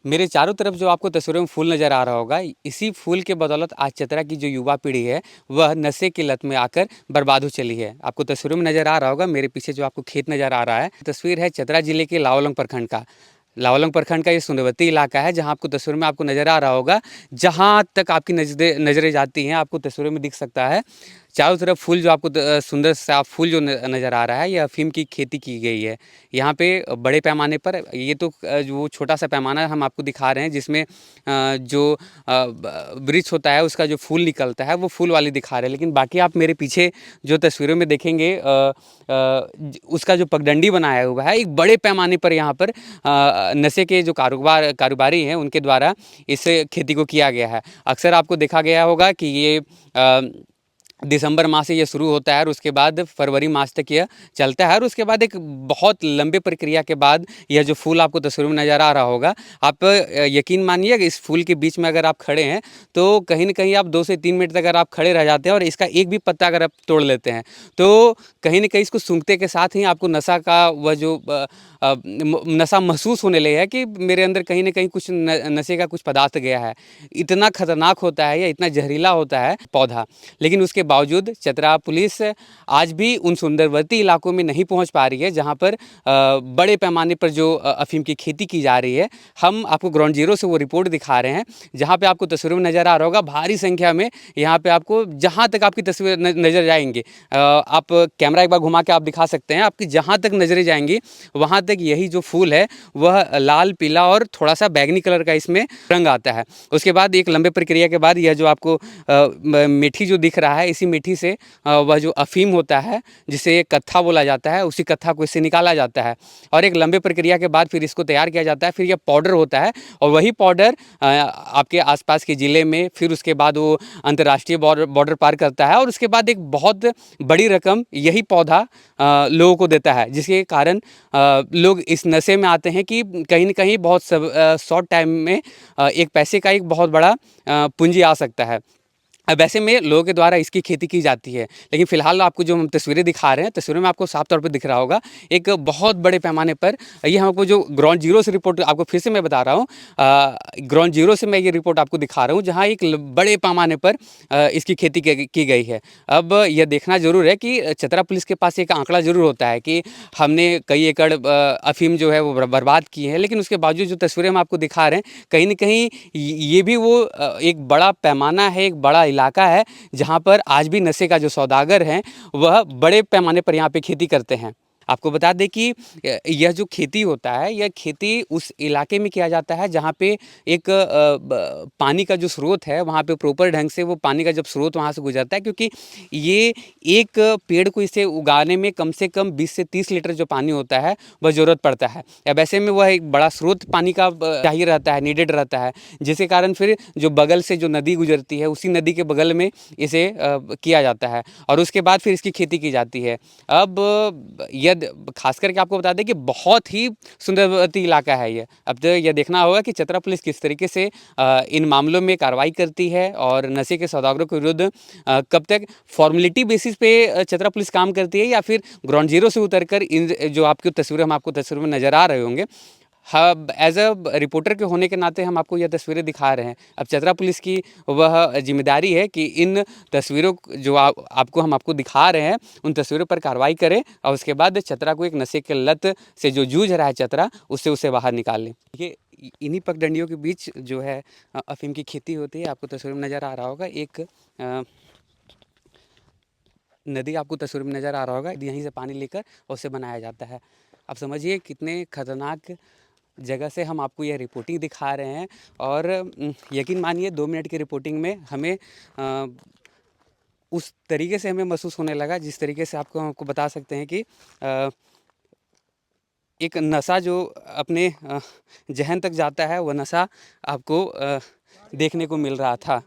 मेरे चारों तरफ जो आपको तस्वीरों में फूल नज़र आ रहा होगा, इसी फूल के बदौलत आज चतरा की जो युवा पीढ़ी है, वह नशे की लत में आकर बर्बाद हो चली है। आपको तस्वीरों में नज़र आ रहा होगा, मेरे पीछे जो आपको खेत नज़र आ रहा है, तस्वीर है चतरा जिले के लावलंग प्रखंड का। लावलंग प्रखंड का ये सुंदरवती इलाका है, जहाँ आपको तस्वीर में आपको नज़र आ रहा होगा, जहाँ तक आपकी नज़रें जाती हैं, आपको तस्वीरों में दिख सकता है। चारों तरफ फूल जो आपको सुंदर सा फूल जो नज़र आ रहा है, ये अफ़ीम की खेती की गई है। यहाँ पे बड़े पैमाने पर ये तो जो छोटा सा पैमाना हम आपको दिखा रहे हैं, जिसमें जो वृक्ष होता है उसका जो फूल निकलता है वो फूल वाली दिखा रहे हैं। लेकिन बाकी आप मेरे पीछे जो तस्वीरों में देखेंगे, उसका जो पगडंडी बनाया हुआ है, एक बड़े पैमाने पर यहाँ पर नशे के जो कारोबारी हैं उनके द्वारा इस खेती को किया गया है। अक्सर आपको देखा गया होगा कि ये दिसंबर माह से ये शुरू होता है और उसके बाद फरवरी मार्च तक यह चलता है, और उसके बाद एक बहुत लंबे प्रक्रिया के बाद यह जो फूल आपको तस्वीर में नज़र आ रहा होगा, आप यकीन मानिए कि इस फूल के बीच में अगर आप खड़े हैं तो कहीं न कहीं आप 2 से 3 मिनट तक अगर आप खड़े रह जाते हैं और इसका एक भी पत्ता अगर आप तोड़ लेते हैं, तो कहीं न कहीं इसको सूंघते के साथ ही आपको नशा का वह जो नशा महसूस होने लगे है कि मेरे अंदर कहीं न कहीं कुछ नशे का कुछ पदार्थ गया है। इतना खतरनाक होता है या इतना जहरीला होता है पौधा। लेकिन उसके बावजूद चतरा पुलिस आज भी उन सुंदरवती इलाकों में नहीं पहुंच पा रही है, जहां पर बड़े पैमाने पर जो अफीम की खेती की जा रही है। हम आपको ग्राउंड जीरो से वो रिपोर्ट दिखा रहे हैं, जहां पे आपको तस्वीरों में नज़र आ रहा होगा, भारी संख्या में यहाँ पे आपको जहां तक आपकी तस्वीर नज़र जाएंगे, आप कैमरा एक बार घुमा के आप दिखा सकते हैं, आपकी जहां तक नज़रें जाएंगी वहां तक यही जो फूल है वह लाल, पीला और थोड़ा सा बैगनी कलर का इसमें रंग आता है। उसके बाद एक लंबे प्रक्रिया के बाद यह जो आपको मिट्टी जो दिख रहा है, इसी मिट्टी से वह जो अफीम होता है, जिसे कत्था बोला जाता है, उसी कत्था को इससे निकाला जाता है और एक लंबे प्रक्रिया के बाद फिर इसको तैयार किया जाता है। फिर यह पाउडर होता है और वही पाउडर आपके आसपास के ज़िले में, फिर उसके बाद वो अंतर्राष्ट्रीय बॉर्डर पार करता है और उसके बाद एक बहुत बड़ी रकम यही पौधा लोगों को देता है, जिसके कारण लोग इस नशे में आते हैं कि कहीं न कहीं बहुत शॉर्ट टाइम में एक पैसे का एक बहुत बड़ा पूंजी आ सकता है। अब ऐसे में लोगों के द्वारा इसकी खेती की जाती है। लेकिन फ़िलहाल आपको जो हम तस्वीरें दिखा रहे हैं, तस्वीरों में आपको साफ तौर पे दिख रहा होगा, एक बहुत बड़े पैमाने पर ये हमको जो ग्राउंड ज़ीरो से रिपोर्ट आपको फिर से मैं बता रहा हूँ, ग्राउंड ज़ीरो से मैं ये रिपोर्ट आपको दिखा रहा हूँ, जहाँ एक बड़े पैमाने पर इसकी खेती की गई है। अब यह देखना ज़रूर है कि चतरा पुलिस के पास एक आंकड़ा ज़रूर होता है कि हमने कई एकड़ अफ़ीम जो है वो बर्बाद की है, लेकिन उसके बावजूद जो तस्वीरें हम आपको दिखा रहे हैं, कहीं न कहीं ये भी वो एक बड़ा पैमाना है, एक बड़ा इलाका है, जहाँ पर आज भी नशे का जो सौदागर हैं, वह बड़े पैमाने पर यहाँ पे खेती करते हैं। आपको बता दें कि यह जो खेती होता है, यह खेती उस इलाके में किया जाता है जहाँ पे एक पानी का जो स्रोत है, वहाँ पे प्रॉपर ढंग से वो पानी का जब स्रोत वहाँ से गुजरता है, क्योंकि ये एक पेड़ को इसे उगाने में कम से कम 20 से 30 लीटर जो पानी होता है, वह ज़रूरत पड़ता है। अब ऐसे में वह एक बड़ा स्रोत पानी का चाहिए रहता है, नीडेड रहता है, जिसके कारण फिर जो बगल से जो नदी गुजरती है, उसी नदी के बगल में इसे किया जाता है और उसके बाद फिर इसकी खेती की जाती है। अब यह खास करके आपको बता दें कि बहुत ही सुंदरवती इलाका है ये। अब तो यह देखना होगा कि चतरा पुलिस किस तरीके से इन मामलों में कार्रवाई करती है और नशे के सौदागरों के विरुद्ध कब तक फॉर्मेलिटी बेसिस पे चतरा पुलिस काम करती है, या फिर ग्राउंड जीरो से उतरकर इन जो आपकी तस्वीरें हम आपको तस्वीरों में नज़र आ रहे होंगे, हाँ, एज़ अ रिपोर्टर के होने के नाते हम आपको यह तस्वीरें दिखा रहे हैं। अब चतरा पुलिस की वह जिम्मेदारी है कि इन तस्वीरों जो आपको हम आपको दिखा रहे हैं, उन तस्वीरों पर कार्रवाई करें और उसके बाद चतरा को एक नशे के लत से जो जूझ रहा है चतरा, उससे उसे बाहर निकाल लें। ये इन्हीं पगडंडियों के बीच जो है अफ़ीम की खेती होती है। आपको तस्वीर में नज़र आ रहा होगा, एक नदी आपको तस्वीर में नज़र आ रहा होगा, यहीं से पानी लेकर उसे बनाया जाता है। आप समझिए कितने खतरनाक जगह से हम आपको यह रिपोर्टिंग दिखा रहे हैं और यकीन मानिए 2 मिनट की रिपोर्टिंग में हमें उस तरीके से हमें महसूस होने लगा, जिस तरीके से आपको बता सकते हैं कि एक नशा जो अपने ज़हन तक जाता है, वह नशा आपको देखने को मिल रहा था।